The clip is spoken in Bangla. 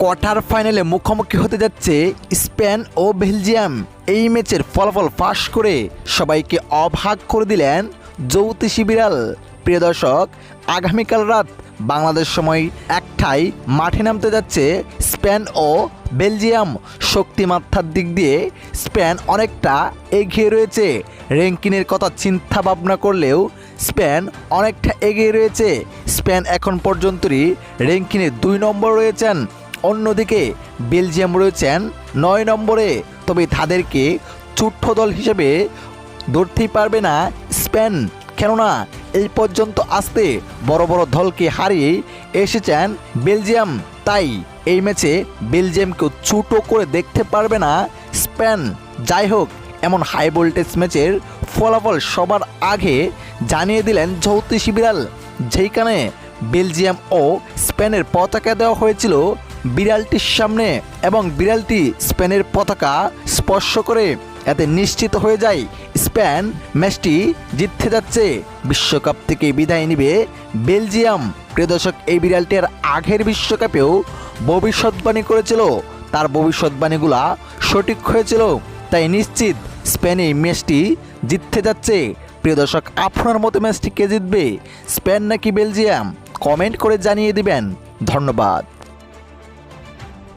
কোয়ার্টার ফাইনালে মুখোমুখি হতে যাচ্ছে স্পেন ও বেলজিয়াম। এই ম্যাচের ফলাফল ফাঁস করে সবাইকে অবাক করে দিলেন জ্যোতিষী বিড়াল। প্রিয় দর্শক, আগামীকাল রাত বাংলাদেশ সময় 1টায় মাঠে নামতে যাচ্ছে স্পেন ও বেলজিয়াম। শক্তিমাত্রার দিক দিয়ে স্পেন অনেকটা এগিয়ে রয়েছে। র্যাঙ্কিংয়ের কথা চিন্তা ভাবনা করলেও স্পেন অনেকটা এগিয়ে রয়েছে। স্পেন এখন পর্যন্তই র্যাঙ্কিংয়ে 2 নম্বর রয়েছেন, অন্যদিকে বেলজিয়াম রয়েছেন 9 নম্বরে। তবে তাদেরকে ছোট্ট দল হিসেবে ধরতেই পারবে না স্পেন, কেননা এই পর্যন্ত আসতে বড় বড় দলকে হারিয়ে এসেছেন বেলজিয়াম। তাই এই ম্যাচে বেলজিয়ামকেও ছোট করে দেখতে পারবে না স্পেন। যাই হোক, এমন হাই ভোল্টেজ ম্যাচের ফলাফল সবার আগে জানিয়ে দিলেন জ্যোতিষী বিড়াল, যেখানে বেলজিয়াম ও স্পেনের পতাকা দেওয়া হয়েছিল বিড়ালটির সামনে এবং বিড়ালটি স্পেনের পতাকা স্পর্শ করে এতে নিশ্চিত হয়ে যায় স্পেন ম্যাচটি জিততে যাচ্ছে। বিশ্বকাপ থেকে বিদায় নিবে বেলজিয়াম। প্রিয় দর্শক, এই বিড়ালটির আগের বিশ্বকাপেও ভবিষ্যৎবাণী করেছিল, তার ভবিষ্যৎবাণীগুলা সঠিক হয়েছিল। তাই নিশ্চিত স্পেন এই ম্যাচটি জিততে যাচ্ছে। প্রিয় দর্শক, আপনার মতো ম্যাচটি কে জিতবে, স্পেন নাকি বেলজিয়াম? কমেন্ট করে জানিয়ে দিবেন। ধন্যবাদ।